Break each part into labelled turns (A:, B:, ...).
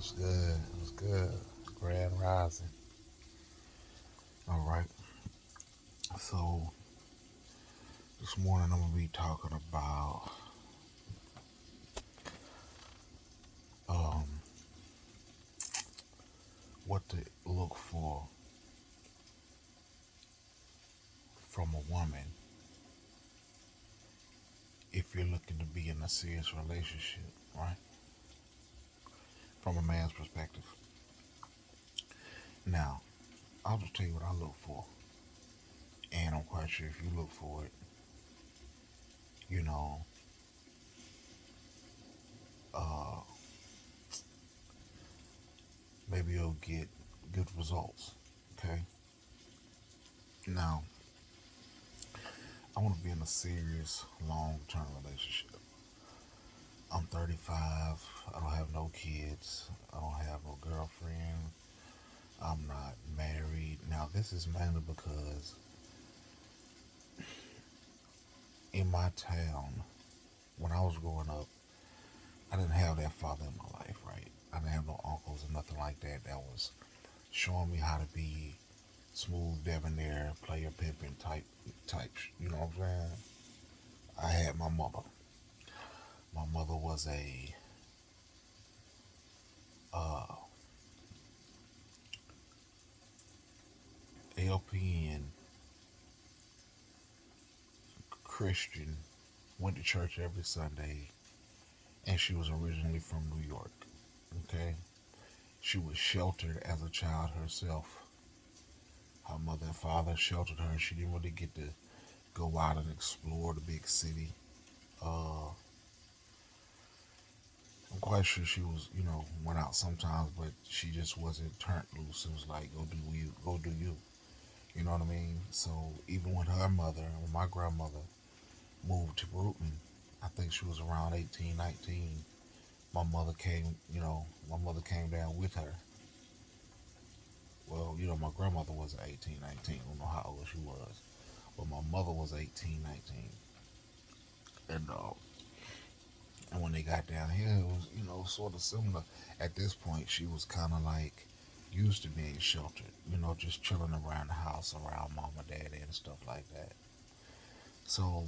A: What's good? What's good? Grand Rising. All right. So this morning I'm gonna be talking about um, what to look for from a woman if you're looking to be in a serious relationship, right? From a man's perspective. Now, I'll just tell you what I look for, and I'm quite sure if you look for it, you know, uh, maybe you'll get good results. Okay. Now, I want to be in a serious, long-term relationship. I'm 35. I don't have no kids. I don't have no girlfriend. I'm not married. Now, this is mainly because in my town, when I was growing up, I didn't have that father in my life, right? I didn't have no uncles or nothing like that that was showing me how to be smooth, debonair, player pimping type. You know what I'm saying? I had my mother. My mother was a uh, LPN Christian, went to church every Sunday, and she was originally from New York. Okay, she was sheltered as a child herself. Her mother and father sheltered her. She didn't really get to go out and explore the big city. Uh, I'm quite sure she was, went out sometimes, but she just wasn't turned loose. It was like, go do you. You know what I mean? So even when her mother, when my grandmother moved to Brooklyn, I think she was around 18, 19. My mother came down with her. Well, my grandmother was 18, 19. I don't know how old she was, but my mother was 18, 19. And when they got down here, it was, sort of similar. At this point, she was kind of like used to being sheltered, just chilling around the house, around mama, daddy, and stuff like that. So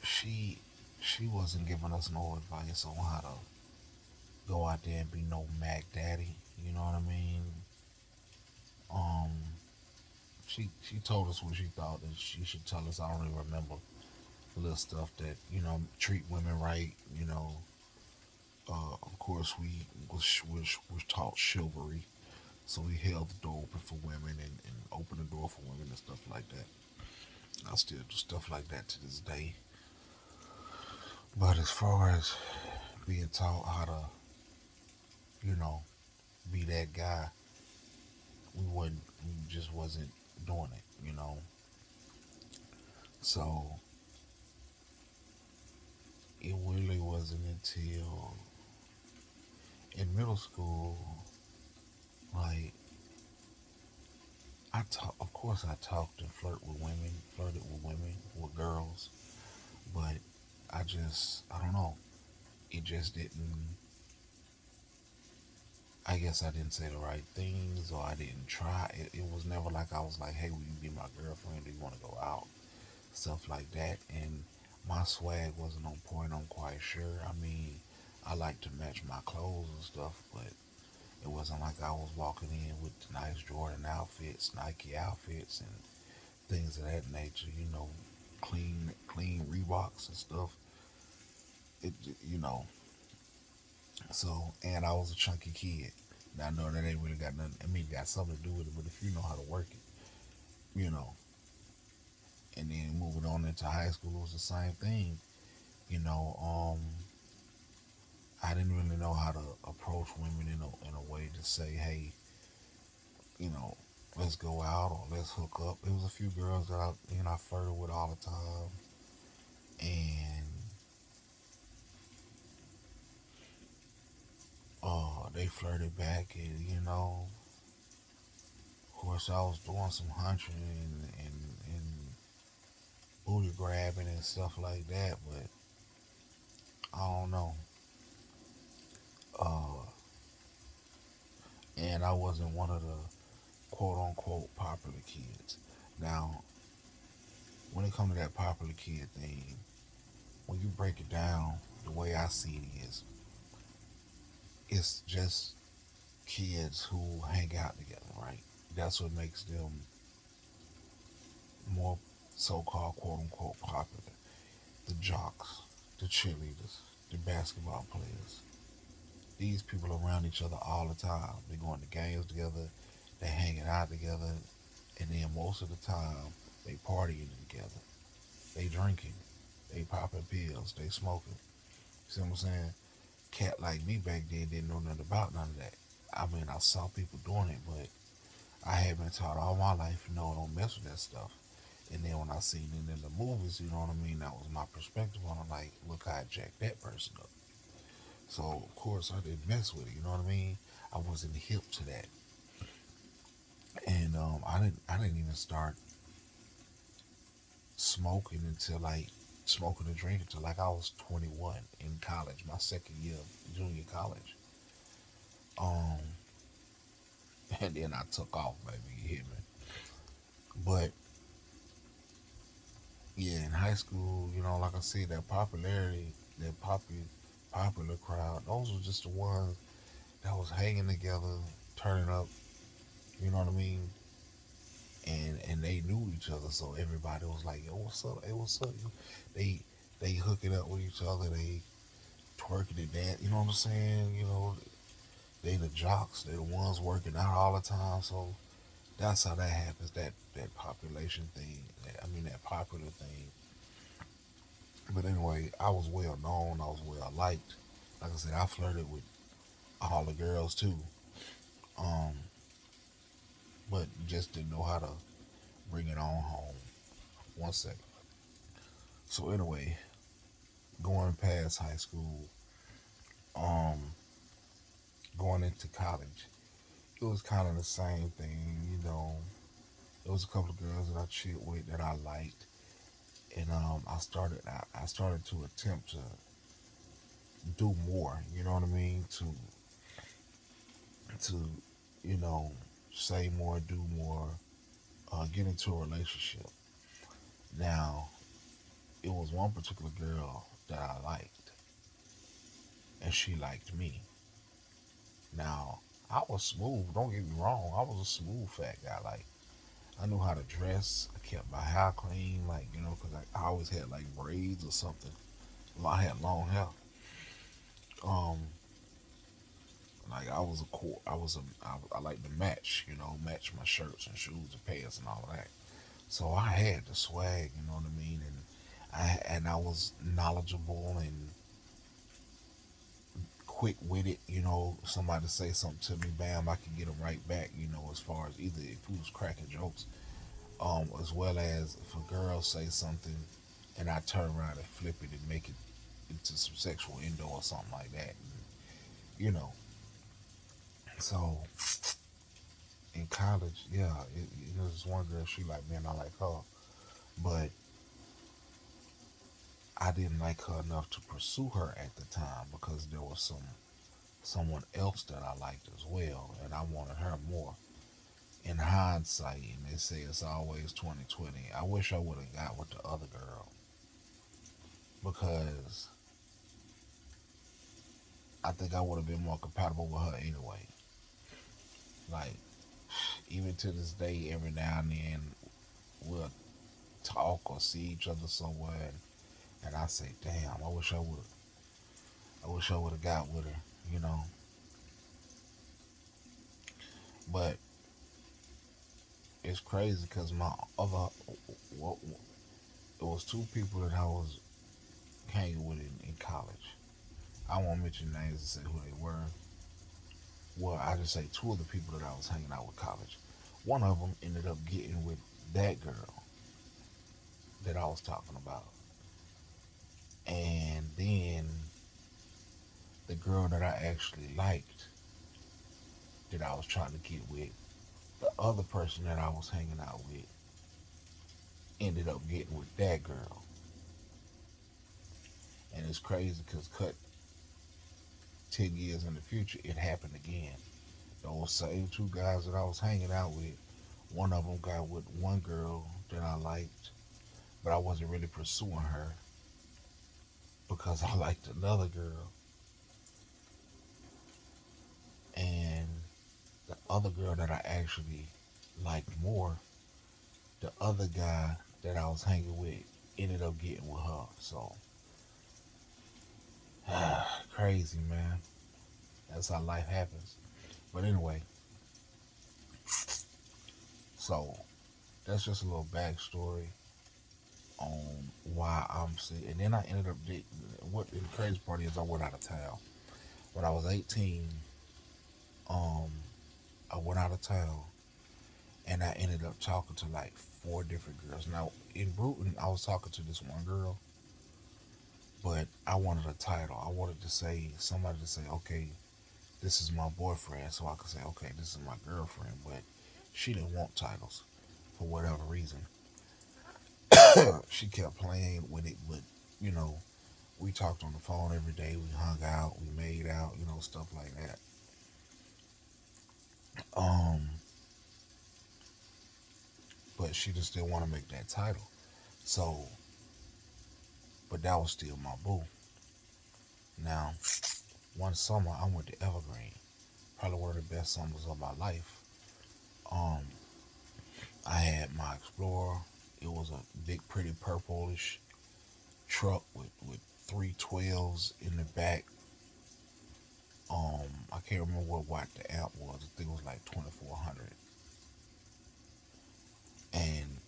A: she she wasn't giving us no advice on how to go out there and be no Mac Daddy. You know what I mean? Um, she told us what she thought that she should tell us. I don't even remember little stuff that treat women right. Of course we was taught chivalry, so we held the door open for women and opened the door for women and stuff like that. I still do stuff like that to this day. But as far as being taught how to, you know, be that guy, we just wasn't doing it. So it really wasn't until in middle school, like of course I talked and flirted with women, with girls, but I don't know, it just didn't, I guess I didn't say the right things or I didn't try. It was never like I was like, hey, will you be my girlfriend? Do you want to go out? Stuff like that. And my swag wasn't on point, I'm quite sure. I mean, I like to match my clothes and stuff, but it wasn't like I was walking in with nice Jordan outfits, Nike outfits, and things of that nature. Clean Reeboks and stuff. It, you know. So, and I was a chunky kid. Now I know that ain't really got nothing. I mean, it got something to do with it, but if you know how to work it, you know. And then moving on into high school it was the same thing. You know, I didn't really know how to approach women in a way to say, hey, you know, let's go out or let's hook up. There was a few girls that I flirted with all the time, and they flirted back, and of course, I was doing some hunching and booty grabbing and stuff like that, but I don't know. Uh, and I wasn't one of the quote unquote popular kids. Now, when it comes to that popular kid thing, when you break it down, the way I see it is, it's just kids who hang out together, right? That's what makes them more so-called quote unquote popular. The jocks, the cheerleaders, the basketball players. These people around each other all the time. They going to games together, they hanging out together, and then most of the time they partying together. They drinking, they popping pills, they smoking. See what I'm saying? Cat like me back then didn't know nothing about none of that. I mean, I saw people doing it, but I had been taught all my life, no, don't mess with that stuff. And then when I seen it in the movies, you know what I mean, that was my perspective on it. Like, look how I jacked that person up. So of course I didn't mess with it. You know what I mean? I wasn't hip to that, and I didn't even start smoking until like smoking and drinking until like I was 21 in college, my second year of junior college. Um, and then I took off, baby. You hear me? But yeah, in high school, you know, like I said, that popularity, that popular crowd, those were just the ones that was hanging together, turning up. You know what I mean? And they knew each other, so everybody was like, "Yo, what's up? Hey, what's up?" They they hooking up with each other. They twerking and dance. You know what I'm saying? You know, they the jocks. They the ones working out all the time. So that's how that happens. That population thing. I mean, that popular thing. But anyway, I was well known. I was well liked. Like I said, I flirted with all the girls too. Um, but just didn't know how to bring it on home. One second. So anyway, going past high school, um, going into college, it was kind of the same thing. You know, there was a couple of girls that I chilled with that I liked, and I started to attempt to do more. You know what I mean? To you know say more, do more, get into a relationship. Now, it was one particular girl that I liked, and she liked me. Now, I was smooth. Don't get me wrong. I was a smooth fat guy. Like I knew how to dress. I kept my hair clean, like because I always had like braids or something. Well, I had long hair. Um, like I was a core. I like to match. Match my shirts and shoes and pants and all of that. So I had the swag. You know what I mean? And I was knowledgeable and quick with it. Somebody say something to me, bam, I can get them right back. As far as either if he was cracking jokes, as well as if a girl say something and I turn around and flip it and make it into some sexual innuendo or something like that. You know, so in college, yeah, this one girl, she like me and I like her, but I didn't like her enough to pursue her at the time because there was someone else that I liked as well, and I wanted her more. In hindsight, and they say it's always 2020. I wish I would have got with the other girl because I think I would have been more compatible with her anyway. Like, even to this day, every now and then we'll talk or see each other somewhere, and I say, "Damn, I wish I would have got with her," you know. But it's crazy because my other, well, it was two people that I was hanging with in college. I won't mention names and say who they were. Well, I just say two of the people that I was hanging out with college. One of them ended up getting with that girl that I was talking about. And then the girl that I actually liked, that I was trying to get with, the other person that I was hanging out with, ended up getting with that girl. And it's crazy because cut 10 years in the future, it happened again. Those same two guys that I was hanging out with, one of them got with one girl that I liked, but I wasn't really pursuing her because I liked another girl. And the other girl that I actually liked more, the other guy that I was hanging with ended up getting with her. So, crazy, man. That's how life happens. But anyway, so that's just a little backstory on why I'm sick. And then I ended up, what the crazy part is, I went out of town. When I was 18, um, I went out of town and I ended up talking to like four different girls. Now, in Bruton, I was talking to this one girl, but I wanted a title. I wanted to say, somebody to say, okay, this is my boyfriend, so I could say, okay, this is my girlfriend. But she didn't want titles for whatever reason. She kept playing with it, but you know, we talked on the phone every day. We hung out, we made out, stuff like that. Um, but she just didn't want to make that title. So, but that was still my boo. Now, one summer I went to Evergreen, probably one of the best summers of my life. Um, I had my Explorer. It was a big, pretty purplish truck with three 12s in the back. I can't remember what watt the amp was. I think it was like 2400. And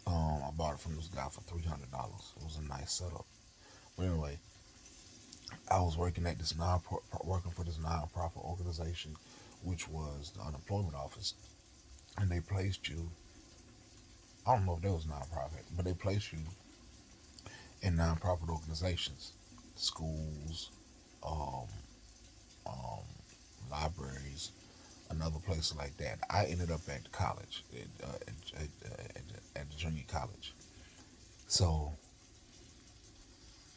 A: I bought it from this guy for $300. It was a nice setup. But anyway, I was working for this non-profit organization, which was the unemployment office, and they placed you. I don't know if that was non-profit, but they placed you in non-profit organizations, schools, um, um, libraries, another place like that. I ended up at the college, at the junior college. So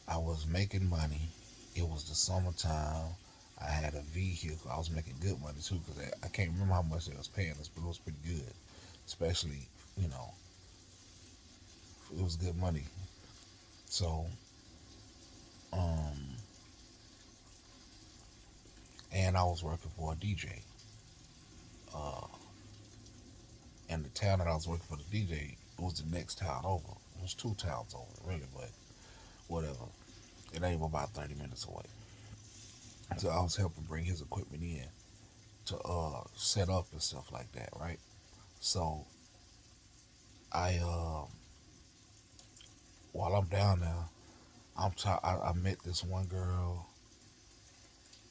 A: I was making money. It was the summertime. I had a vehicle. I was making good money too because I can't remember how much they was paying us, but it was pretty good. Especially, you know, it was good money. So, um, and I was working for a DJ. Uh, and the town that I was working for the DJ was the next town over. It was two towns over, really, but whatever. It ain't about 30 minutes away. So I was helping bring his equipment in to set up and stuff like that, right? So I while I'm down there, I met this one girl,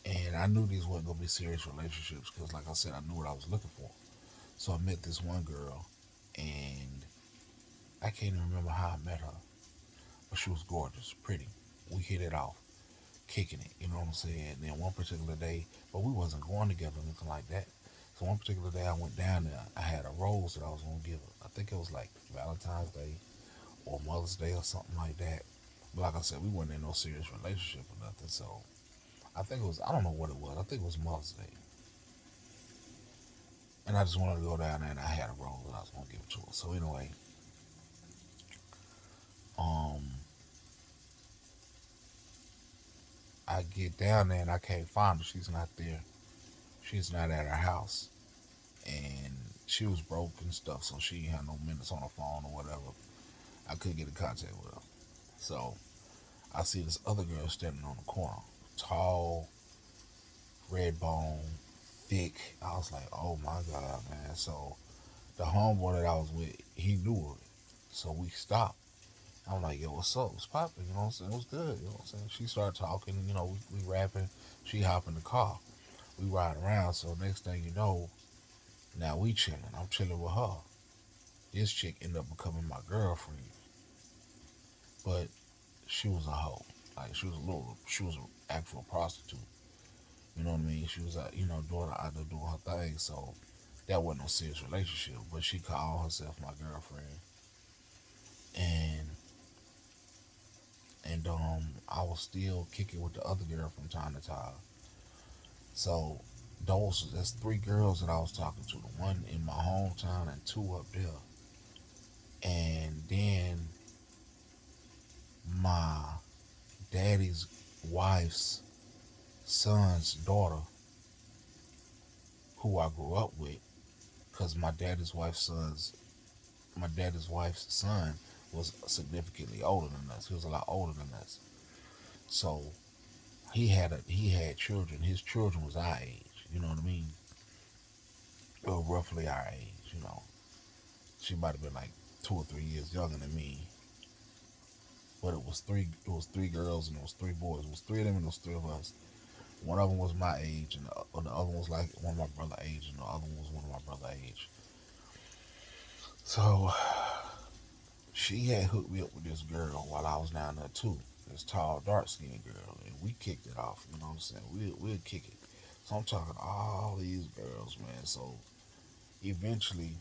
A: and I knew these weren't gonna be serious relationships because, like I said, I knew what I was looking for. So I met this one girl, and I can't even remember how I met her, but she was gorgeous, pretty. We hit it off, kicking it. You know what I'm saying? And then one particular day, but we wasn't going together or anything like that. So one particular day, I went down there. I had a rose that I was gonna give her. I think it was like Valentine's Day or Mother's Day or something like that. But like I said, we weren't in no serious relationship or nothing. So I think it was, I don't know what it was. I think it was Mother's Day. And I just wanted to go down there and I had a rose that I was going to give it to her. So anyway, um, I get down there and I can't find her. She's not there. She's not at her house. And she was broke and stuff. So she had no minutes on her phone or whatever. I couldn't get in contact with her. So I see this other girl standing on the corner. Tall, red bone, thick. I was like, oh my God, man. So the homeboy that I was with, he knew it. So we stopped. I'm like, yo, what's up? What's popping? You know what I'm saying? It was good. You know what I'm saying? She started talking, we rapping. She hop in the car. We ride around. So next thing you know, now we chilling. I'm chilling with her. This chick ended up becoming my girlfriend. But she was a hoe. Like she was an actual prostitute. You know what I mean? She was, doing out there doing her thing. So that wasn't no serious relationship. But she called herself my girlfriend, and I was still kicking with the other girl from time to time. So There's three girls that I was talking to. The one in my hometown and two up there. And then my daddy's wife's son's daughter, who I grew up with, because my daddy's wife's son was significantly older than us. He was a lot older than us. So he had children. His children was our age. You know what I mean? Well, roughly our age. You know, she might have been like 2 or 3 years younger than me. But it was three. It was three girls and it was three boys. It was three of them and it was three of us. One of them was my age, and the other one was like one of my brother age, and the other one was one of my brother age. So she had hooked me up with this girl while I was down there too. This tall, dark skinned girl, and we kicked it off. You know what I'm saying? We'll kick it. So I'm talking to all these girls, man. So eventually,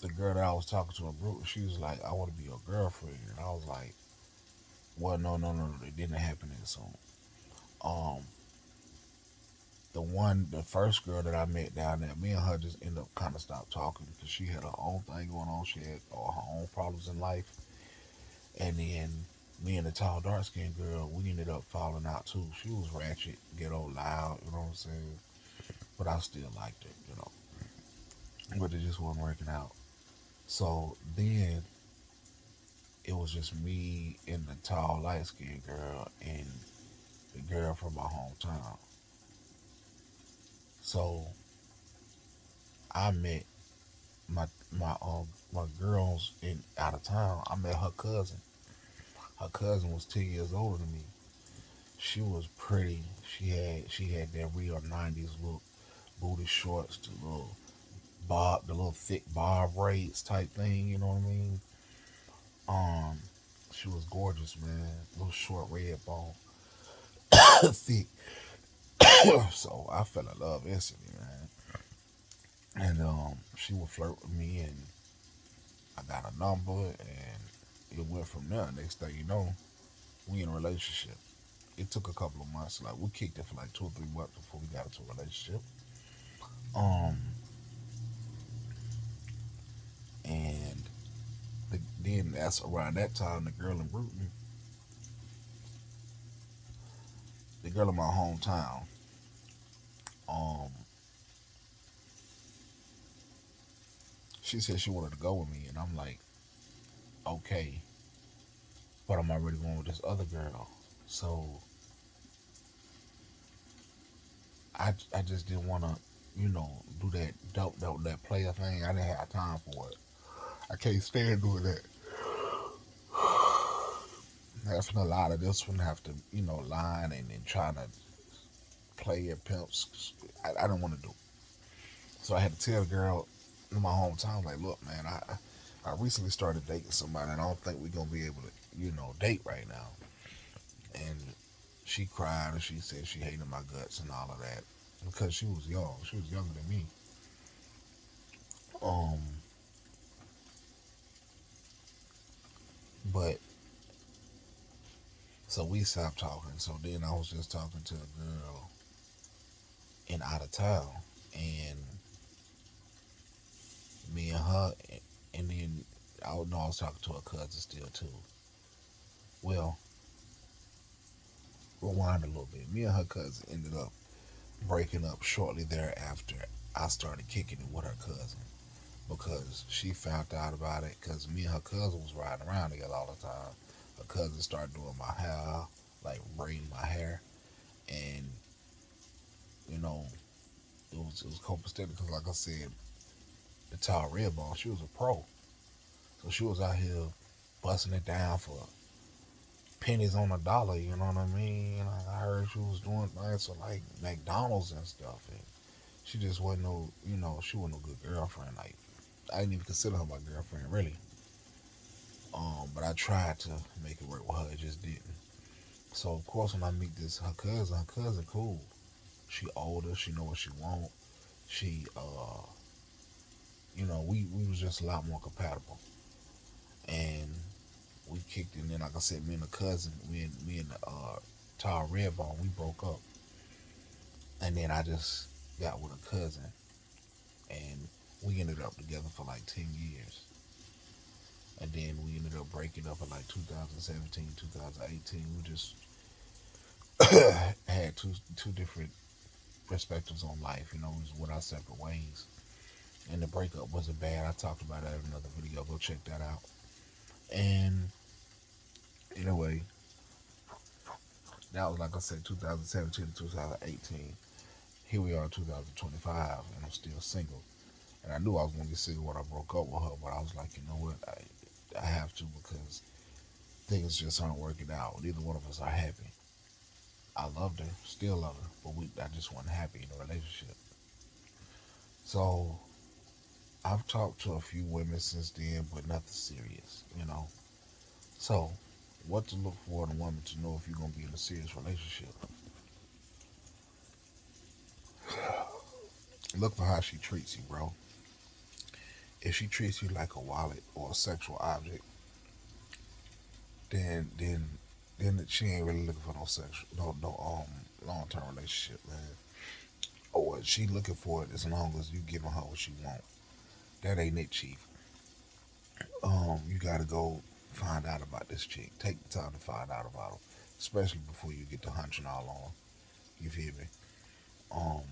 A: the girl that I was talking to in Brooklyn, she was like, "I want to be your girlfriend," and I was like, "Well, no, it didn't happen that soon." Um, the first girl that I met down there, me and her just ended up kind of stopped talking because she had her own thing going on. She had all her own problems in life, and then me and the tall dark skinned girl, we ended up falling out too. She was ratchet, ghetto, loud, you know what I'm saying? But I still liked her, you know. But it just wasn't working out. So then it was just me and the tall light skinned girl and the girl from my hometown. So I met my girls in out of town. I met her cousin. Her cousin was 2 years older than me. She was pretty. She had that real '90s look, booty shorts, the little thick bob braids type thing. You know what I mean? Um, she was gorgeous, man. Little short red bone, thick. So I fell in love instantly, man. And she would flirt with me, and I got a number, and it went from there. Next thing you know, we in a relationship. It took a couple of months. Like we kicked it for like 2 or 3 months before we got into a relationship. Um, and then that's around that time the girl in Bruton, the girl in my hometown, um, she said she wanted to go with me, and I'm like, okay, but I'm already going with this other girl, so I just didn't want to, do that that player thing. I didn't have time for it. I can't stand doing that. Having a lot of this one have to, line and trying to play at pimps. I didn't want to do it. So I had to tell the girl in my hometown, like, look, man, I recently started dating somebody, and I don't think we're gonna be able to, date right now. And she cried and she said she hated my guts and all of that because she was young. She was younger than me. Um, but so we stopped talking. So then I was just talking to a girl in out of town, and me and her, and then I know I was talking to her cousin still too. Well, rewind a little bit. Me and her cousin ended up breaking up shortly thereafter. I started kicking it with her cousin because she found out about it because me and her cousin was riding around together all the time. Her cousin started doing my hair, like braiding my hair, and you know it was copacetic because, like I said, the tall red bone, she was a pro, so she was out here busting it down for pennies on a dollar. You know what I mean? I heard she was doing things for like McDonald's and stuff, and she just wasn't no, she wasn't no good girlfriend. Like I didn't even consider her my girlfriend really. But I tried to make it work with her, it just didn't. So of course when I meet her cousin cool. She older, she know what she want. She we was just a lot more compatible. And we kicked it, and then like I said, me and the cousin, me and the tall red bone, we broke up. And then I just got with a cousin, and we ended up together for like 10 years. And then we ended up breaking up in like 2017, 2018. We just had two different perspectives on life. You know, we went our separate ways. And the breakup wasn't bad. I talked about that in another video. Go check that out. And anyway, that was like I said, 2017 to 2018. Here we are in 2025, and I'm still single. And I knew I was going to get single when I broke up with her, but I was like, you know what? I have to because things just aren't working out. Neither one of us are happy. I loved her, still love her, but I just wasn't happy in the relationship. So I've talked to a few women since then, but nothing serious, you know. So, what to look for in a woman to know if you're gonna be in a serious relationship? Look for how she treats you, bro. If she treats you like a wallet or a sexual object, then then then she ain't really looking for no sexual no long term relationship, man. Or what she looking for it as long as you giving her what she want. That ain't it, chief. You gotta go find out about this chick. Take the time to find out about her, especially before you get to hunching all on her. You feel me? Um,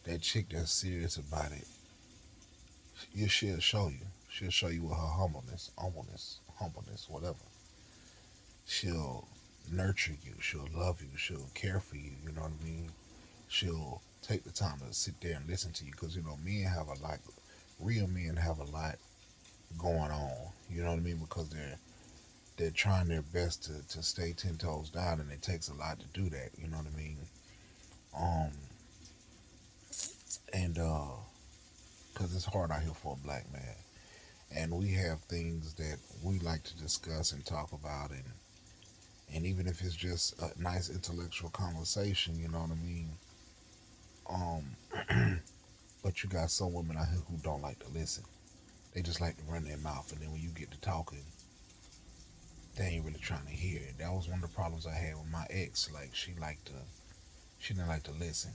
A: that chick that's serious about it, she'll show you. She'll show you with her humbleness, whatever. She'll nurture you. She'll love you. She'll care for you. You know what I mean? She'll take the time to sit there and listen to you because you know men have a lot. Real men have a lot going on. You know what I mean? Because they're trying their best to stay 10 toes down, and it takes a lot to do that. You know what I mean? Um, and because it's hard out here for a black man, and we have things that we like to discuss and talk about, and even if it's just a nice intellectual conversation, you know what I mean? But you got some women out here who don't like to listen. They just like to run their mouth, and then when you get to talking, they ain't really trying to hear it. That was one of the problems I had with my ex. Like she didn't like to listen,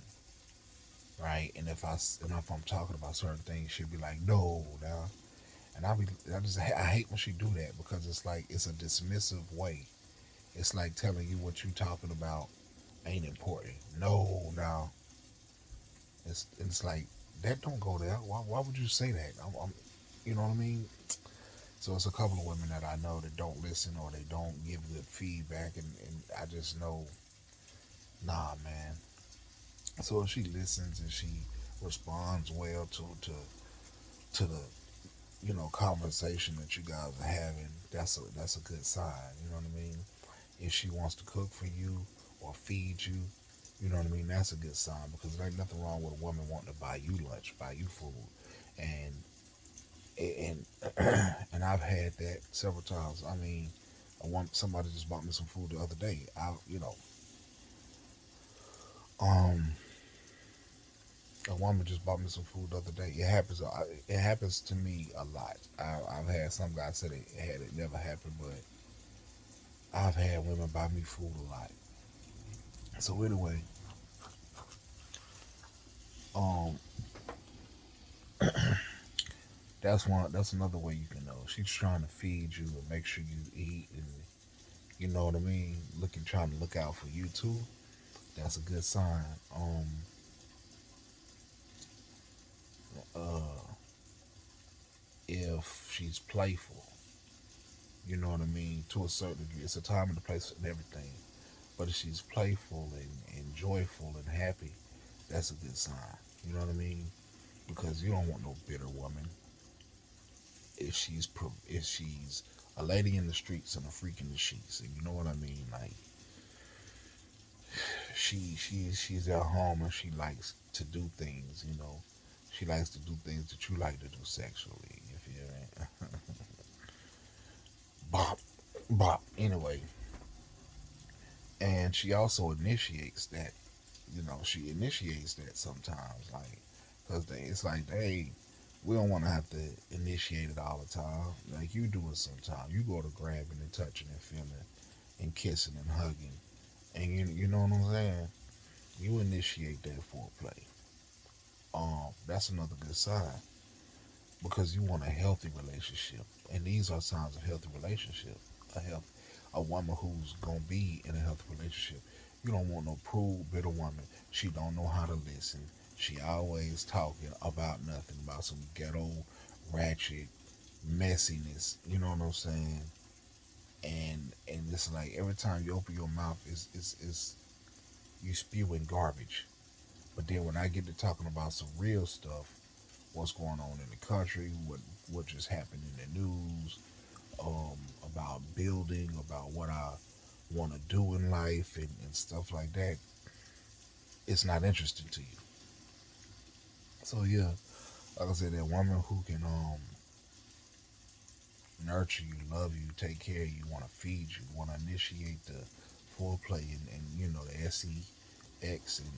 A: right? And if I'm talking about certain things, she'd be like, "No, now," and I hate when she do that because it's like it's a dismissive way. It's like telling you what you talking about ain't important. No, now it's like that don't go there. Why would you say that? You know what I mean? So it's a couple of women that I know that don't listen or they don't give good feedback, and I just know, nah, man. So if she listens and she responds well to the conversation that you guys are having, that's a good sign. You know what I mean? If she wants to cook for you or feed you, you know what I mean? That's a good sign because there ain't nothing wrong with a woman wanting to buy you lunch, buy you food, and and and I've had that several times. I mean, somebody just bought me some food the other day. Um, a woman just bought me some food the other day. It happens. It happens to me a lot. I've had some guys say they had it never happened, but I've had women buy me food a lot. So anyway, um, That's another way you can know. She's trying to feed you and make sure you eat, and you know what I mean. Trying to look out for you too. That's a good sign. Uh, if she's playful, you know what I mean. To a certain degree, it's a time and a place and everything. But if she's playful and joyful and happy, that's a good sign. You know what I mean? Because you don't want no bitter woman. If she's a lady in the streets and a freak in the sheets, and you know what I mean, like she's at home and she likes to do things, she likes to do things that you like to do sexually. If you bop bop anyway, and she also initiates that. She initiates that sometimes, like because it's like we don't want to have to initiate it all the time. Like you do it sometimes. You go to grabbing and touching and feeling and kissing and hugging, and you know what I'm saying. You initiate that foreplay. That's another good sign because you want a healthy relationship, and these are signs of healthy relationship. A health, a woman who's gonna be in a healthy relationship. You don't want no prude, bitter woman. She don't know how to listen. She always talking about nothing, about some ghetto, ratchet messiness. You know what I'm saying? And it's like every time you open your mouth, is you spewing garbage. But then when I get to talking about some real stuff, what's going on in the country, what just happened in the news, about building, about what I want to do in life, and stuff like that, it's not interesting to you. So yeah, like I said, that woman who can nurture you, love you, take care of you, want to feed you, want to initiate the foreplay, and you know the sex, and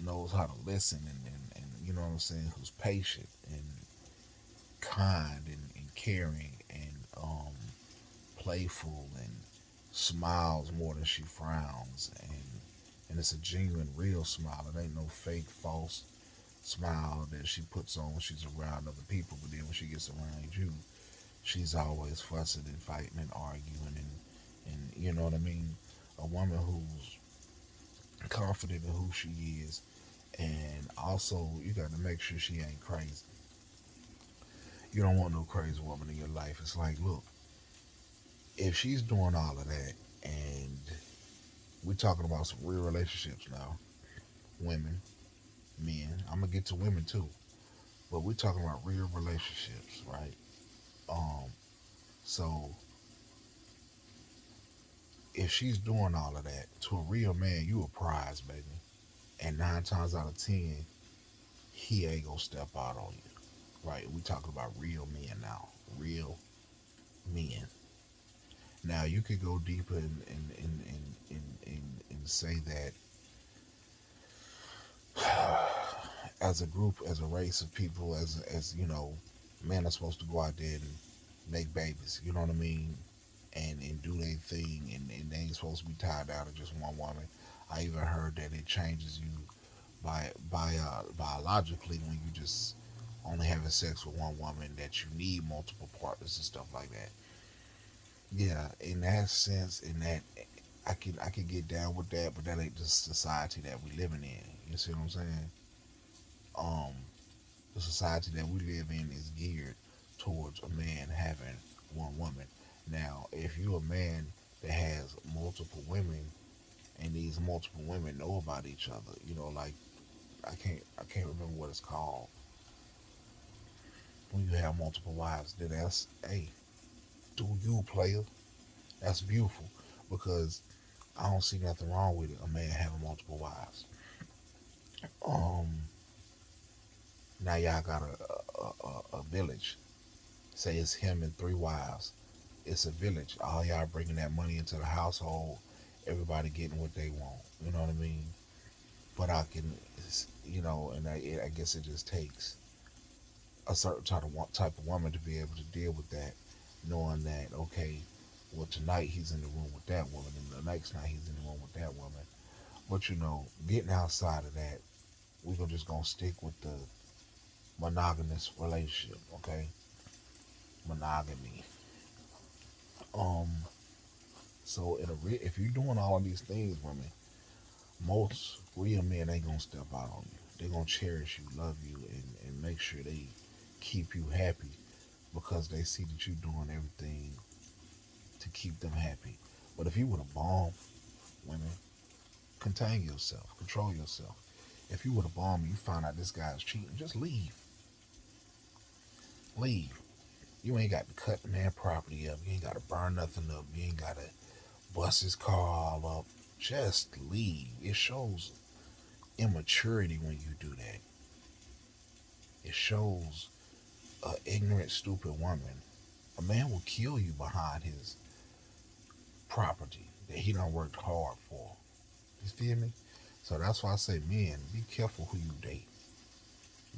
A: knows how to listen, and you know what I'm saying, who's patient and kind and caring and playful and smiles more than she frowns, and it's a genuine real smile. It ain't no fake false smile that she puts on when she's around other people, but then when she gets around you, she's always fussing and fighting and arguing, and you know what I mean. A woman who's confident in who she is, and also you got to make sure she ain't crazy. You don't want no crazy woman in your life. It's like, look, if she's doing all of that, and we're talking about some real relationships now, women, men. I'm gonna get to women too, but we're talking about real relationships, right? Um, so if she's doing all of that to a real man, you a prize, baby. And 9 times out of 10, he ain't gonna step out on you, right? We talking about real men now, real men. Now you could go deeper and say that as a group, as a race of people, as you know, men are supposed to go out there and make babies. You know what I mean? And do their thing, and they ain't supposed to be tied down to just one woman. I even heard that it changes you biologically when you just only having sex with one woman, that you need multiple partners and stuff like that. Yeah, in that sense, in that I can get down with that, but that ain't the society that we living in. You see what I'm saying? Um, the society that we live in is geared towards a man having one woman. Now, if you're a man that has multiple women, and these multiple women know about each other, you know, like I can't remember what it's called when you have multiple wives. Then that's, hey, do you, player? That's beautiful, because I don't see nothing wrong with it. A man having multiple wives. Um, Now y'all got a village. Say it's him and 3 wives. It's a village. All y'all bringing that money into the household. Everybody getting what they want. You know what I mean? But I can, you know, and I guess it just takes a certain type of woman to be able to deal with that, knowing that, okay, well, tonight he's in the room with that woman, and the next night he's in the room with that woman. But you know, getting outside of that, we're just gonna stick with the monogamous relationship, okay? Monogamy. Um, so if you're doing all of these things, women, most real men ain't gonna step out on you. They're gonna cherish you, love you, and make sure they keep you happy, because they see that you're doing everything to keep them happy. But if you would have bombed, women, contain yourself, control yourself. If you would have bombed and you find out this guy's cheating, just leave. Leave. You ain't got to cut the man property up. You ain't got to burn nothing up. You ain't got to bust his car all up. Just leave. It shows immaturity when you do that. It shows a ignorant, stupid woman. A man will kill you behind his property that he done worked hard for. You feel me? So that's why I say, men, be careful who you date.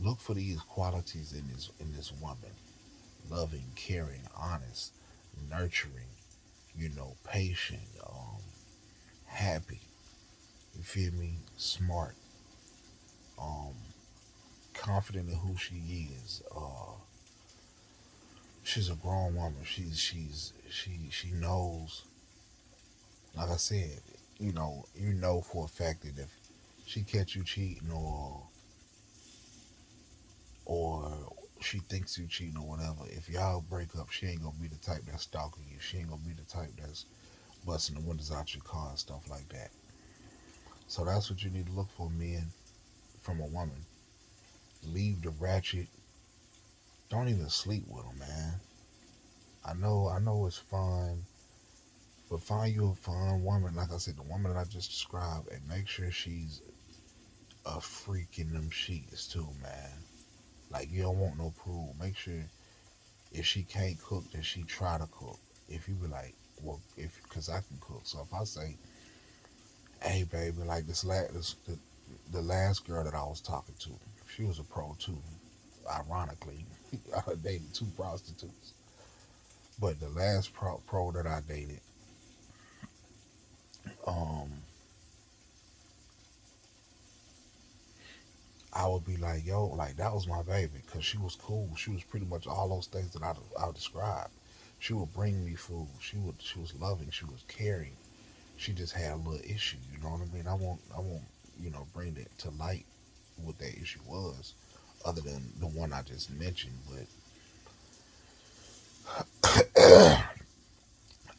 A: Look for these qualities in this woman: loving, caring, honest, nurturing, patient. happy. You feel me? Smart. Um, Confident in who she is. She's a grown woman. She knows. Like I said, you know for a fact that if she catch you cheating or she thinks you cheating or whatever, if y'all break up, she ain't gonna be the type that's stalking you. She ain't gonna be the type that's busting the windows out your car and stuff like that. So that's what you need to look for, men, from a woman. Leave the ratchet. Don't even sleep with them, man. I know it's fun, but find you a fun woman. Like I said, the woman that I just described, and make sure she's a freak in them sheets too, man. Like you don't want no proof. Make sure if she can't cook, then she try to cook. If you be like, well, if because I can cook, so if I say, hey baby, like the last girl that I was talking to, she was a pro too. Ironically, I dated two prostitutes, but the last pro that I dated, um, I would be like, yo, like that was my baby, cause she was cool. She was pretty much all those things that I described. She would bring me food. She was loving. She was caring. She just had a little issue. You know what I mean? I won't bring that to light what that issue was, other than the one I just mentioned. But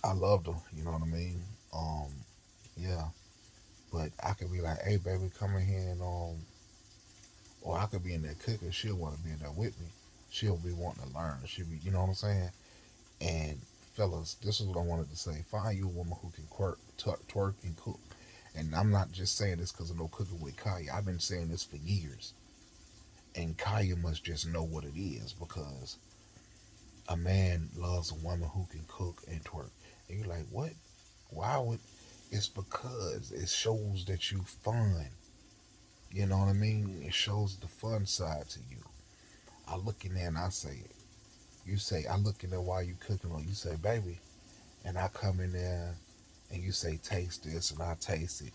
A: I loved her. You know what I mean? Um, yeah. But I could be like, hey baby, come in here and or I could be in there cooking. She'll want to be in there with me. She'll be wanting to learn. She'll be, you know what I'm saying? And fellas, this is what I wanted to say. Find you a woman who can twerk and cook. And I'm not just saying this because I know cooking with Kaya. I've been saying this for years. And Kaya must just know what it is because a man loves a woman who can cook and twerk. And you're like, what? Why would? It's because it shows that you fun. You know what I mean? It shows the fun side to you. I look in there and I say, you say, I look in there while you cooking, or you say, baby, and I come in there and you say, taste this, and I taste it,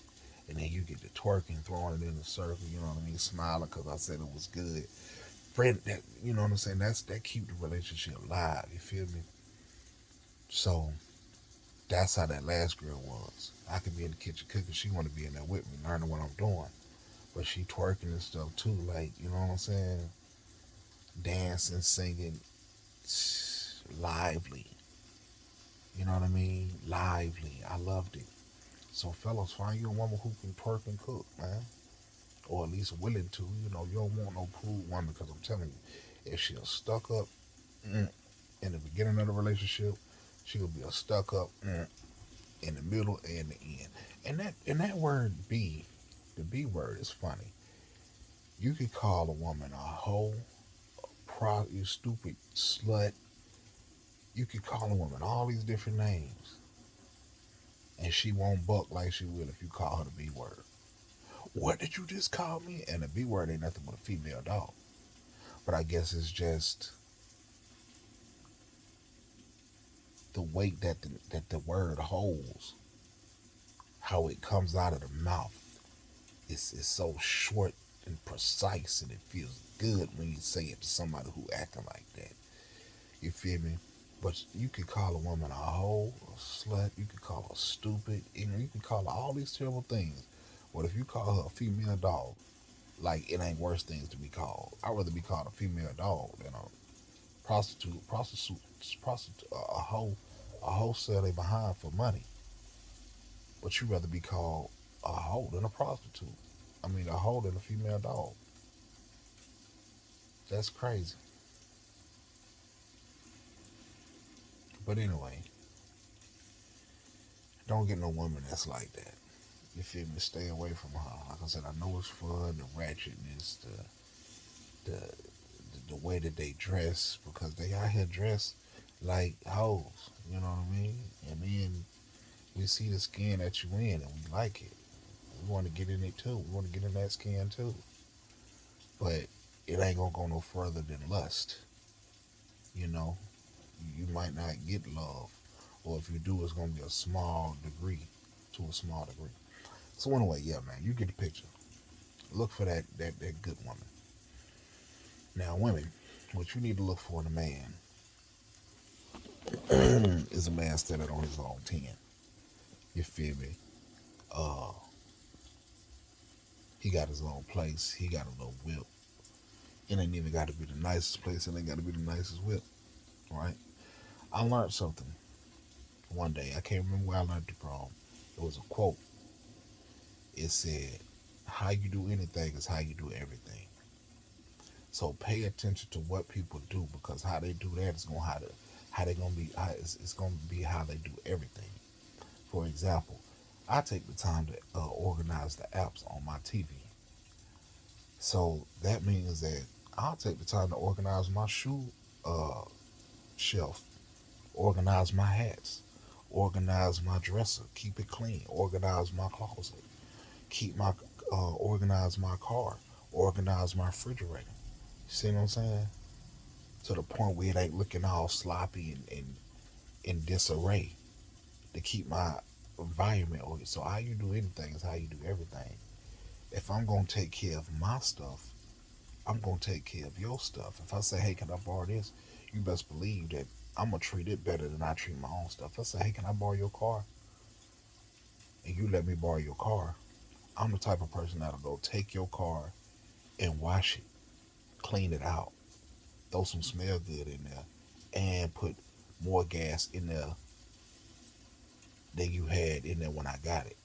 A: and then you get the twerking, throwing it in the circle, you know what I mean, smiling because I said it was good. Friend, that you know what I'm saying? That keep the relationship alive. You feel me? So that's how that last girl was. I could be in the kitchen cooking, she want to be in there with me, learning what I'm doing, but she twerking and stuff too, like you know what I'm saying? Dancing, singing, lively. You know what I mean? Lively. I loved it. So, fellas, find you a woman who can twerk and cook, man. Or at least willing to. You know, you don't want no prude woman because I'm telling you, if she's stuck up in the beginning of the relationship, she'll be a stuck up in the middle and the end. And that word be, the B word is funny. You could call a woman a hoe, you stupid slut. You could call a woman all these different names, and she won't buck like she will if you call her the B word. What did you just call me? And the B word ain't nothing but a female dog. But I guess it's just the weight that the word holds, how it comes out of the mouth. It's so short and precise, and it feels good when you say it to somebody who acting like that. You feel me? But you could call a woman a hoe, a slut. You could call her stupid. You could call her all these terrible things. But if you call her a female dog, like it ain't worse things to be called. I'd rather be called a female dog than a prostitute, a hoe sell they behind for money. But you'd rather be called a hoe than a prostitute. I mean, a hoe than a female dog. That's crazy. But anyway, don't get no woman that's like that. You feel me? Stay away from her. Like I said, I know it's fun, the ratchetness, the the way that they dress because they out here dressed like hoes. You know what I mean? And then we see the skin that you in and we like it. We want to get in it too. We want to get in that skin too. But it ain't gonna go no further than lust. You know, you might not get love, or if you do, it's gonna be a small degree to a small degree. So anyway, yeah, man, you get the picture. Look for that good woman. Now, women, what you need to look for in a man is a man standing on his own 10. You feel me? Uh, he got his own place. He got a little whip. It ain't even got to be the nicest place. It ain't got to be the nicest whip, right? I learned something one day. I can't remember where I learned it from. It was a quote. It said, "How you do anything is how you do everything." So pay attention to what people do because how they do that is going how they gonna be. It's gonna be how they do everything. For example, I take the time to organize the apps on my TV. So that means that I'll take the time to organize my shoe uh, shelf, organize my hats, organize my dresser, keep it clean, organize my closet, keep my organize my car, organize my refrigerator. See what I'm saying? To the point where it ain't looking all sloppy and in disarray. To keep my environment ordered. So how you do anything is how you do everything. If I'm gonna take care of my stuff, I'm gonna take care of your stuff. If I say, hey, can I borrow this? You best believe that I'm gonna treat it better than I treat my own stuff. If I say, hey, can I borrow your car? And you let me borrow your car, I'm the type of person that'll go take your car and wash it, clean it out, throw some smell good in there, and put more gas in there than you had in there when I got it.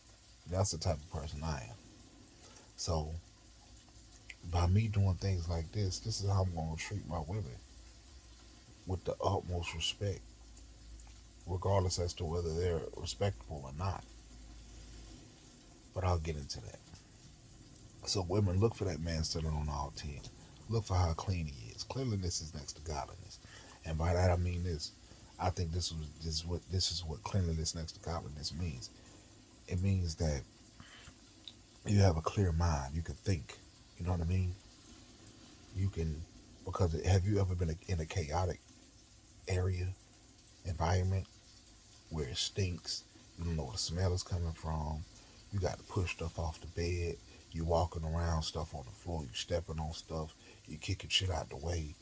A: That's the type of person I am. So by me doing things like this is how I'm gonna treat my women with the utmost respect, regardless as to whether they're respectable or not. But I'll get into that. So women, look for that man standing on all 10. Look for how clean he is. Cleanliness is next to godliness. And by that I mean this. I think this is what cleanliness next to godliness means. It means that you have a clear mind. You can think. You know what I mean? You can because have you ever been in a chaotic area, environment where it stinks? You don't know where the smell is coming from. You got to push stuff off the bed. You walking around, stuff on the floor. You stepping on stuff. You kicking shit out the way.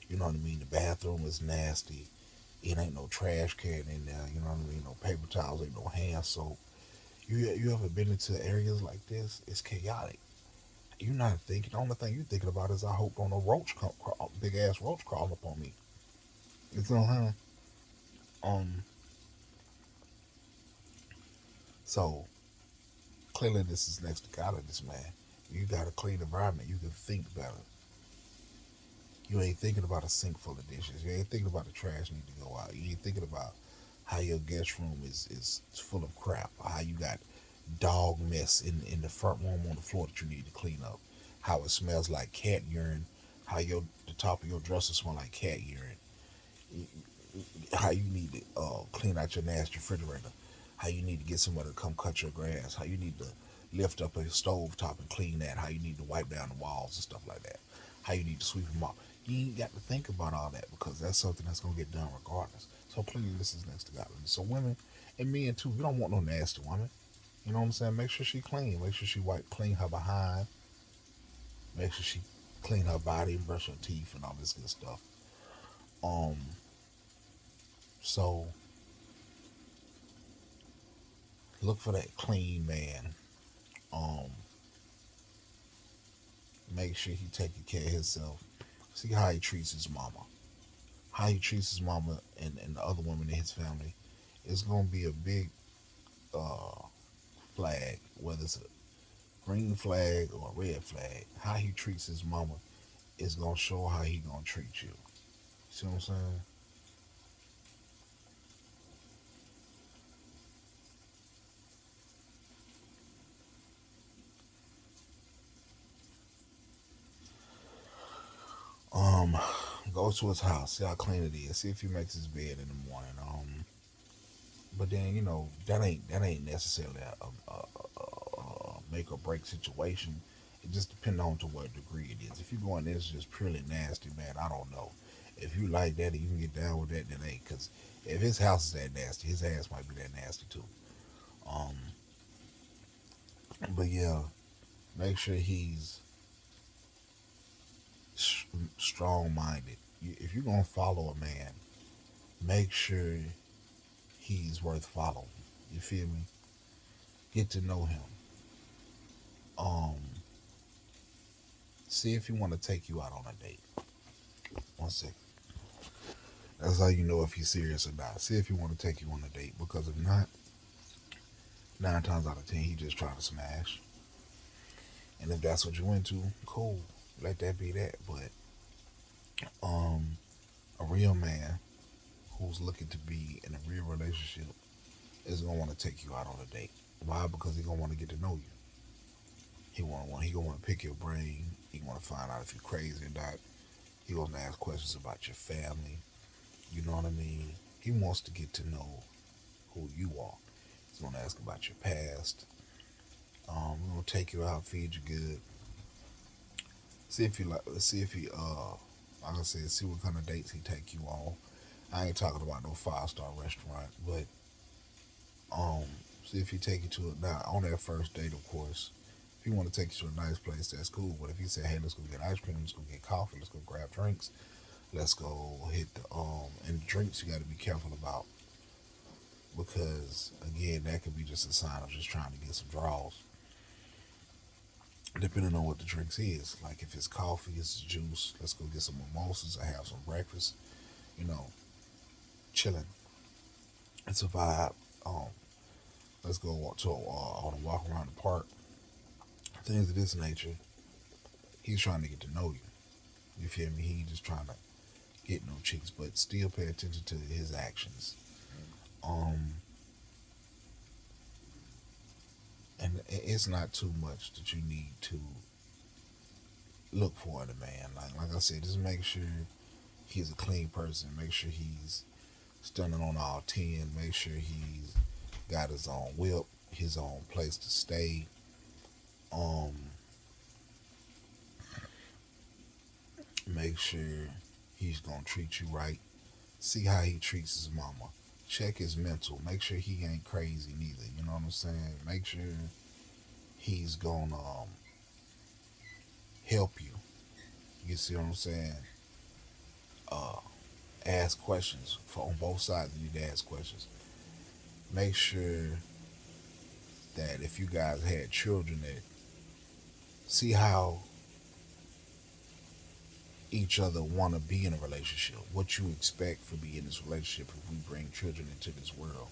A: You know what I mean? The bathroom is nasty. It ain't no trash can in there. You know what I mean? No paper towels. Ain't no hand soap. You ever been into areas like this? It's chaotic. You're not thinking. The only thing you're thinking about is I hope on a big ass roach crawl up on me. You know what I'm saying? Um. So cleanliness is next to godliness, man. You got a clean environment. You can think better. You ain't thinking about a sink full of dishes. You ain't thinking about the trash need to go out. You ain't thinking about how your guest room is full of crap. Or how you got dog mess in the front room on the floor that you need to clean up. How it smells like cat urine. How the top of your dresser smell like cat urine. How you need to clean out your nasty refrigerator. How you need to get somebody to come cut your grass. How you need to lift up a stove top and clean that. How you need to wipe down the walls and stuff like that. How you need to sweep them off. You ain't got to think about all that because that's something that's gonna get done regardless. So cleanliness is next to godliness. So women and men too, we don't want no nasty woman. You know what I'm saying? Make sure she clean. Make sure she wipe clean her behind. Make sure she clean her body and brush her teeth and all this good stuff. Um, so look for that clean man. Um, make sure he taking care of himself. See how he treats his mama. How he treats his mama and the other women in his family is gonna be a big uh, flag, whether it's a green flag or a red flag. How he treats his mama is gonna show how he gonna treat you. See what I'm saying? Um, go to his house, see how clean it is, see if he makes his bed in the morning. But then that ain't necessarily a make or break situation. It just depends on to what degree it is. If you going this just purely nasty, man, I don't know. If you like that and you can get down with that, then ain't. Because if his house is that nasty, his ass might be that nasty too. Um, But yeah, make sure he's strong minded. If you're gonna follow a man, make sure he's worth following. You feel me? Get to know him. Um, See if he want to take you out on a date. One second. That's how you know if he's serious or not. See if he want to take you on a date. Because if not, 9 times out of 10, he just trying to smash. And if that's what you into, cool. Let that be that. But um, a real man who's looking to be in a real relationship is gonna want to take you out on a date. Why? Because he gonna want to get to know you. He gonna want to pick your brain. He gonna find out if you're crazy or not. He gonna ask questions about your family. You know what I mean? He wants to get to know who you are. He's gonna ask about your past. We're gonna take you out, feed you good. See if he like. See if he like I said, see what kind of dates he take you on. I ain't talking about no 5-star restaurant, but um, see if he take you to it now on that first date, of course. If he want to take you to a nice place, that's cool. But if he say, "Hey, let's go get ice cream, let's go get coffee, let's go grab drinks, let's go hit the and drinks you got to be careful about because again, that could be just a sign of just trying to get some draws, depending on what the drinks is. Like if it's coffee, it's juice. Let's go get some mimosas or have some breakfast. You know, chilling. It's a vibe. Um, let's go on a walk around the park. Things of this nature. He's trying to get to know you. You feel me? He just trying to get no chicks, but still pay attention to his actions. Um, and it's not too much that you need to look for in a man. Like I said, just make sure he's a clean person. Make sure he's standing on all 10. Make sure he's got his own whip, his own place to stay. Um, Make sure he's gonna treat you right. See how he treats his mama. Check his mental. Make sure he ain't crazy neither. You know what I'm saying? Make sure he's gonna help you. You see what I'm saying? Uh, Ask questions for on both sides. You need to ask questions. Make sure that if you guys had children, that see how each other want to be in a relationship. What you expect for being in this relationship if we bring children into this world.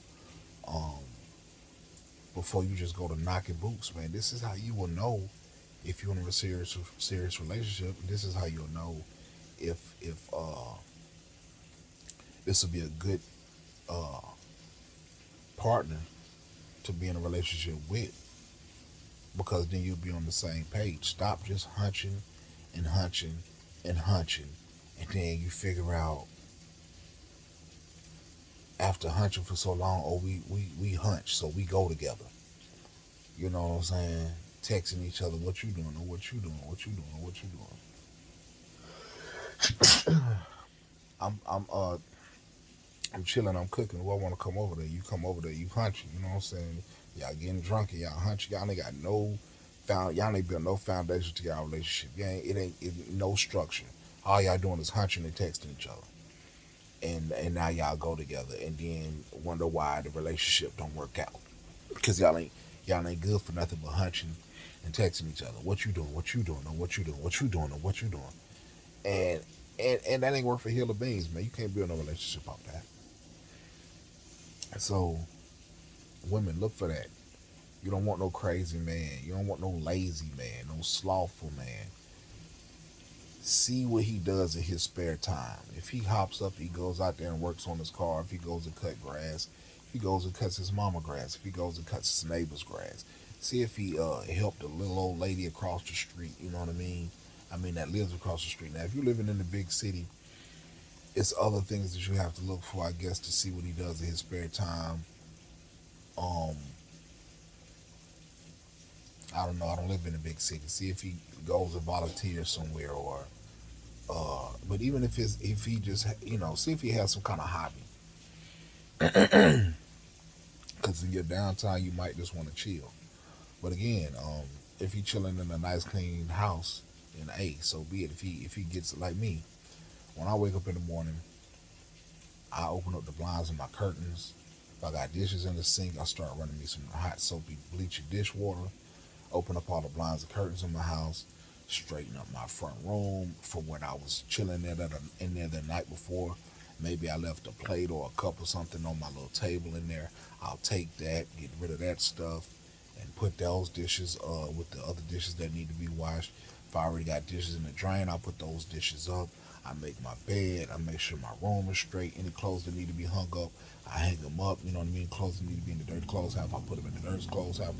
A: Um, Before you just go to knocking boots, man. This is how you will know if you're in a serious relationship. This is how you'll know if this will be a good uh, partner to be in a relationship with, because then you'll be on the same page. Stop just hunching and hunching and hunching, and then you figure out after hunching for so long, oh, we hunch, so we go together. You know what I'm saying? Texting each other, what you doing, or what you doing, what you doing, or what you doing. I'm chilling, I'm cooking. Who I want to come over there? You come over there, you hunching. You know what I'm saying? Y'all getting drunk and y'all hunching. Y'all ain't got no y'all ain't built no foundation to y'all relationship. It ain't no structure. All y'all doing is hunching and texting each other. And now y'all go together and then wonder why the relationship don't work out. Because y'all ain't good for nothing but hunching and texting each other. What you doing? What you doing? Or what you doing? What you doing? Or what you doing? And and that ain't work for hill of beans, man. You can't build no relationship off that. So women, look for that. You don't want no crazy man. You don't want no lazy man, no slothful man. See what he does in his spare time. If he hops up, he goes out there and works on his car. If he goes and cut grass, if he goes and cuts his mama grass, if he goes and cuts his neighbor's grass. See if he helped a little old lady across the street. You know what I mean? I mean that lives across the street. Now, if you're living in the big city, it's other things that you have to look for, I guess, to see what he does in his spare time. Um, I don't know. I don't live in a big city. See if he goes and volunteers somewhere, or but even if he just see if he has some kind of hobby. Because in your downtime, you might just want to chill. But again, if he chilling in a nice clean house, then hey, so be it. If he gets like me, when I wake up in the morning, I open up the blinds and my curtains. If I got dishes in the sink, I start running me some hot soapy bleachy dishwater. Open up all the blinds and curtains in my house. Straighten up my front room from when I was chilling in there the night before. Maybe I left a plate or a cup or something on my little table in there. I'll take that, get rid of that stuff, and put those dishes with the other dishes that need to be washed. If I already got dishes in the drain, I'll put those dishes up. I make my bed. I make sure my room is straight. Any clothes that need to be hung up, I hang them up. You know what I mean? Clothes that need to be in the dirty clothes house, I put them in the dirty clothes house.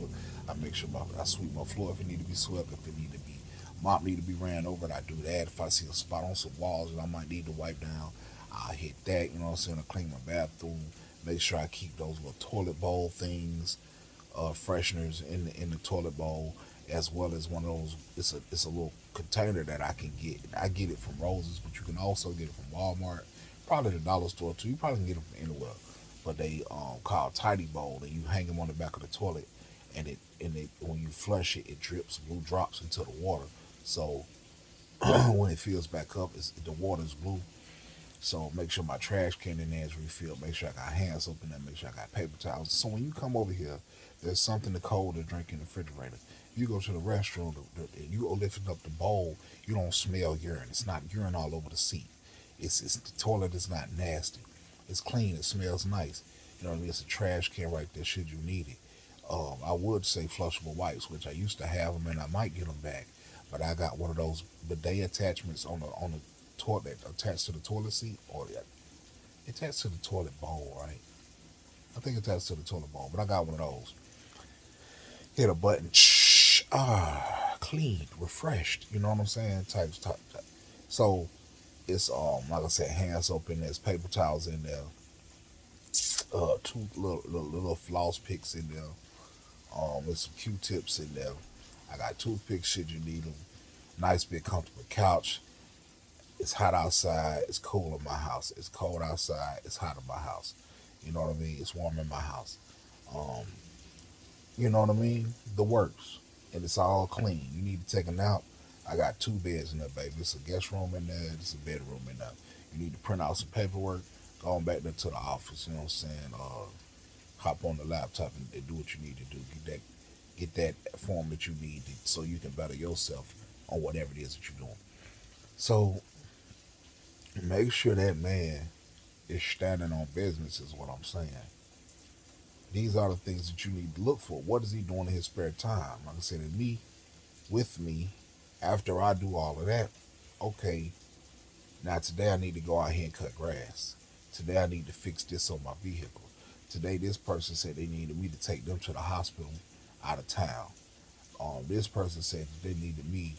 A: I make sure I sweep my floor if it need to be swept. If it need to be mop need to be ran over, I do that. If I see a spot on some walls that I might need to wipe down, I hit that. You know what I'm saying? I clean my bathroom. Make sure I keep those little toilet bowl things, fresheners in the toilet bowl, as well as one of those. It's a little container that I can get. I get it from Roses, but you can also get it from Walmart, probably the dollar store too. You probably can get them from anywhere. But they called Tidy Bowl, and you hang them on the back of the toilet, and it when you flush it, it drips blue drops into the water. So when it fills back up, the water is blue. So make sure my trash can in there is refilled. Make sure I got hand soap in there. Make sure I got paper towels. So when you come over here, there's something to cold to drink in the refrigerator. You go to the restroom and you lifting up the bowl, you don't smell urine. It's not urine all over the seat. It's the toilet is not nasty. It's clean. It smells nice. You know what I mean? It's a trash can right there should you need it. I would say flushable wipes, which I used to have them and I might get them back, but I got one of those bidet attachments on the toilet attached to the toilet seat or attached to the toilet bowl, right? I think attached to the toilet bowl, but I got one of those. Hit a button, cleaned, refreshed. You know what I'm saying? Type. So it's like I said, hand soap in there, there's paper towels in there, two little floss picks in there, with some Q-tips in there. I got toothpicks should you need them. Nice big comfortable couch. It's hot outside. It's cool in my house. It's cold outside. It's hot in my house. You know what I mean? It's warm in my house. Um, you know what I mean? The works. And it's all clean. You need to take a nap. I got two beds in there, baby. It's a guest room in there. It's a bedroom in there. You need to print out some paperwork. Go on back there to the office. You know what I'm saying? Hop on the laptop and do what you need to do. Get that form that you need so you can better yourself on whatever it is that you're doing. So make sure that man is standing on business, is what I'm saying. These are the things that you need to look for. What is he doing in his spare time? Like I said, and me, with me, after I do all of that, okay, now today I need to go out here and cut grass. Today I need to fix this on my vehicle. Today this person said they needed me to take them to the hospital out of town. This person said that they needed me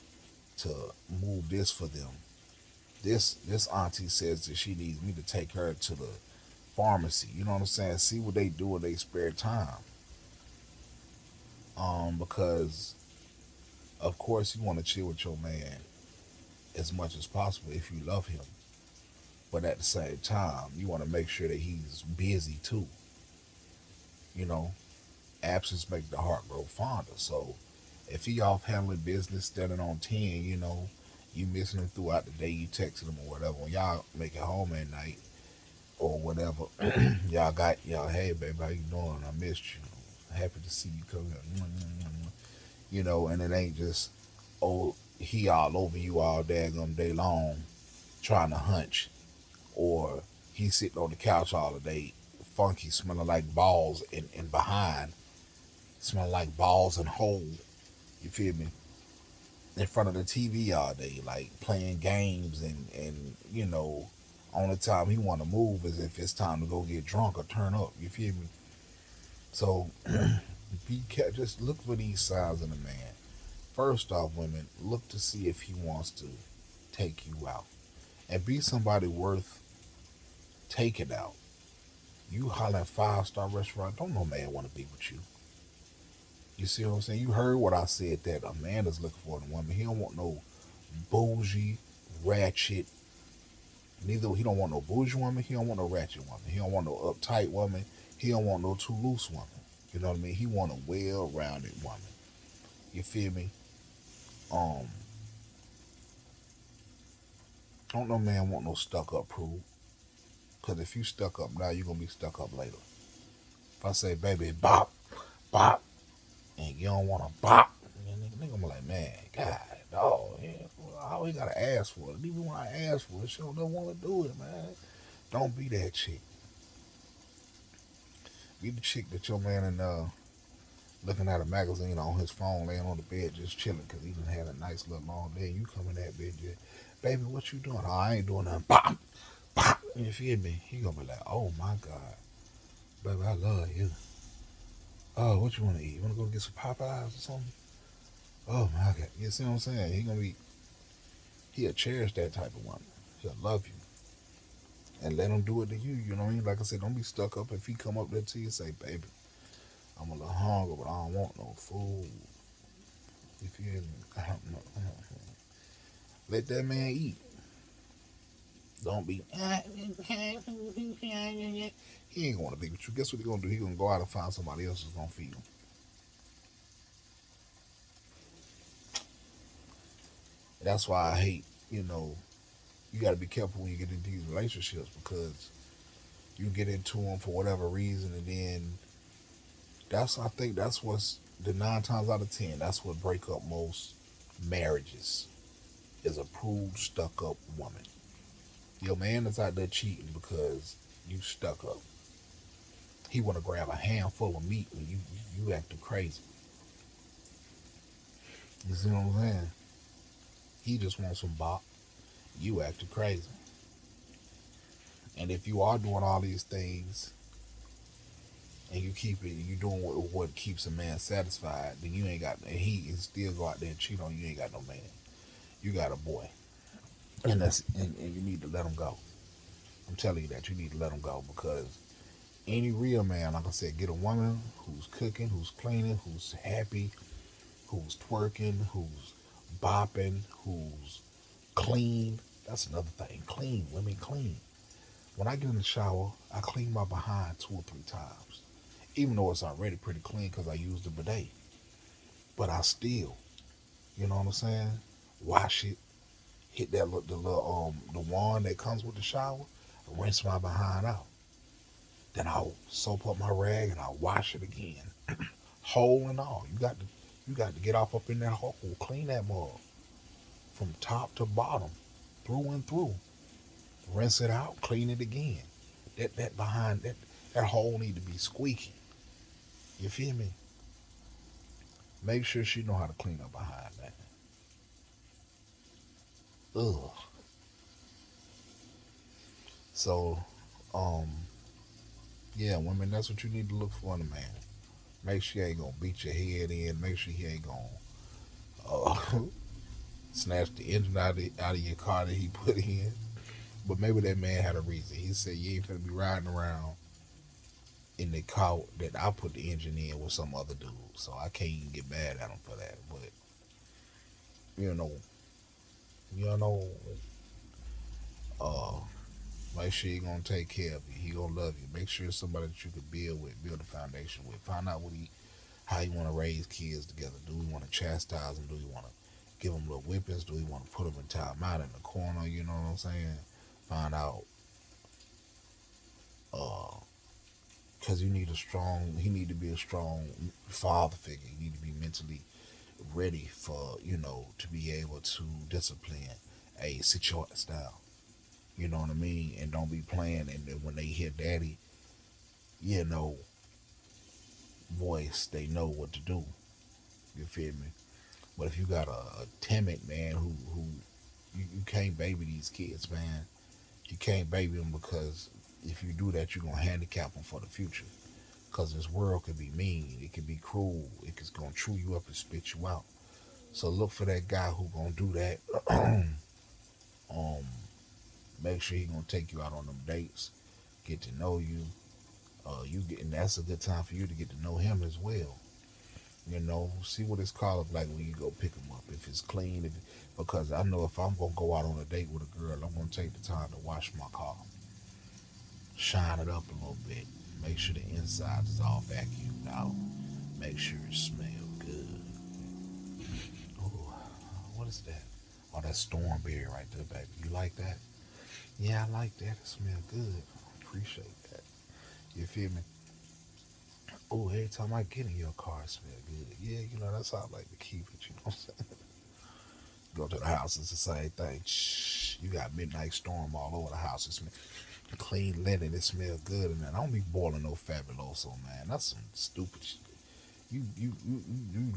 A: to move this for them. This auntie says that she needs me to take her to the pharmacy. You know what I'm saying? See what they do in their spare time. Because of course you want to chill with your man as much as possible if you love him. But at the same time, you want to make sure that he's busy too. You know, absence make the heart grow fonder. So if he off handling business, standing on 10, you missing him throughout the day, you texting him or whatever. When y'all make it home at night or whatever, y'all, hey baby, how you doing? I missed you. Happy to see you come here. And it ain't just, oh, he all over you all daggum day long trying to hunch, or he sitting on the couch all the day, funky, smelling like balls and behind, smelling like balls and hole. You feel me? In front of the TV all day, like playing games and only time he want to move is if it's time to go get drunk or turn up. You feel me? So just look for these signs in a man. First off, women, look to see if he wants to take you out and be somebody worth taking out. You holler at 5-star restaurant, don't no man want to be with you. You see what I'm saying? You heard what I said, that a man is looking for in a woman. He don't want no bougie, ratchet. Neither he don't want no bougie woman. He don't want no ratchet woman. He don't want no uptight woman. He don't want no too loose woman. You know what I mean? He want a well-rounded woman. You feel me? Um, don't no man want no stuck up prude. Cause if you stuck up now, you're gonna be stuck up later. If I say, baby, bop, bop, and you don't wanna bop, man, nigga, I'm like, man, God, dog, yeah, I always gotta ask for it. Even when I ask for it, she don't wanna do it, man. Don't be that chick. Be the chick that your man in looking at a magazine on his phone, laying on the bed just chilling because he done had a nice little long day. And you come in that bed, just, baby, what you doing? Oh, I ain't doing nothing. Bop, bop. You feel me? He gonna be like, oh my God, baby, I love you. Oh, what you want to eat? You want to go get some Popeyes or something? Oh my God, you see what I'm saying? He'll cherish that type of woman. He'll love you and let him do it to you. You know what I mean? Like I said, don't be stuck up if he come up there to you and say, baby, I'm a little hungry, but I don't want no food. You feel me? I don't know. Let that man eat. Don't be. He ain't gonna be with you. Guess what he gonna do? He gonna go out and find somebody else who's gonna feed him. That's why I hate. You got to be careful when you get into these relationships because you get into them for whatever reason, and then I think that's what's the 9 times out of 10. That's what break up most marriages. Is a prude, stuck up woman. Your man is out there cheating because you stuck up. He want to grab a handful of meat when you acting crazy. You see what I'm saying? He just wants some bop. You acting crazy. And if you are doing all these things and you doing what keeps a man satisfied, then you ain't got, and he can still go out there and cheat on you. You ain't got no man. You got a boy, and you need to let him go. I'm telling you that you need to let him go because any real man, like I said, get a woman who's cooking, who's cleaning, who's happy, who's twerking, who's bopping, who's clean. That's another thing. Clean. Women clean. When I get in the shower, I clean my behind 2 or 3 times. Even though it's already pretty clean because I use the bidet. But I still, you know what I'm saying? Wash it. Hit the wand that comes with the shower. Rinse my behind out. Then I'll soap up my rag and I'll wash it again. Hole and all. You got to get up in that hole. Clean that mug from top to bottom, through and through. Rinse it out, clean it again. That hole need to be squeaky. You feel me? Make sure she know how to clean up behind that. Ugh. So, um, yeah, women, that's what you need to look for in a man. Make sure he ain't gonna beat your head in. Make sure he ain't gonna snatch the engine out of your car that he put in. But maybe that man had a reason. He said you ain't finna be riding around in the car that I put the engine in with some other dude. So I can't even get mad at him for that. But you know, you know, uh, make sure he gonna take care of you. He gonna love you. Make sure it's somebody that you can build a foundation with. Find out how you want to raise kids together. Do we want to chastise them? Do we want to give them little whippings? Do we want to put them in timeout in the corner? You know what I'm saying? Find out, uh, because he need to be a strong father figure. You need to be mentally ready for, to be able to discipline a situation style. You know what I mean? And don't be playing. And then when they hear daddy, you know, voice, they know what to do. You feel me? But if you got a timid man who you can't baby these kids, man. You can't baby them because if you do that, you're gonna handicap them for the future. Because this world can be mean, it can be cruel, it's gonna chew you up and spit you out. So look for that guy who gonna do that. um, Make sure he gonna take you out on them dates, get to know you. And that's a good time for you to get to know him as well. See what his car look like when you go pick him up. If it's clean, because I know if I'm gonna go out on a date with a girl, I'm gonna take the time to wash my car, shine it up a little bit, make sure the inside is all vacuumed out, make sure it smells good. What is that? Oh, that's Stormberry right there, baby. You like that? Yeah, I like that. It smells good. Appreciate that. You feel me? Oh, every time I get in your car, it smells good. Yeah, that's how I like to keep it. You know what I'm saying? Go to the house, it's the same thing. Shh, you got midnight storm all over the house. It smell clean linen. It smells good, and then I don't be boiling no fabuloso, man. That's some stupid shit. You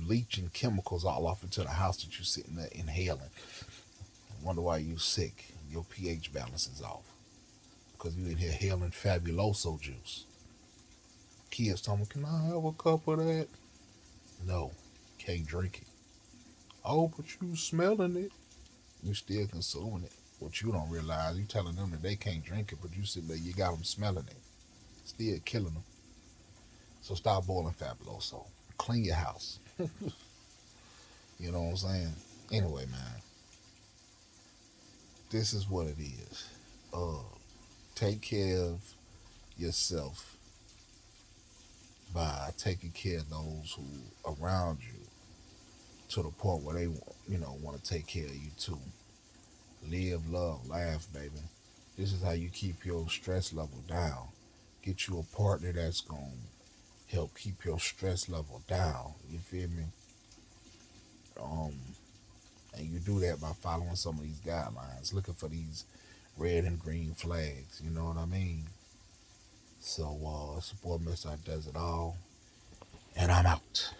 A: leaching chemicals all off into the house that you sitting there inhaling. Wonder why you sick. Your pH balance is off because you in here inhaling fabuloso juice. Kids tell me, can I have a cup of that? No, can't drink it. Oh, but you smelling it. You still consuming it. What you don't realize, you telling them that they can't drink it, but you sitting there, you got them smelling it. Still killing them. So stop boiling fabuloso. Clean your house. You know what I'm saying? Anyway, man, this is what it is. Uh, take care of yourself by taking care of those who around you to the point where they want to take care of you too. Live, love, laugh, baby. This is how you keep your stress level down. Get you a partner that's gonna help keep your stress level down. You feel me? Um, and you do that by following some of these guidelines, looking for these red and green flags. You know what I mean? So, it's your boy Mr. Does It All, and I'm out.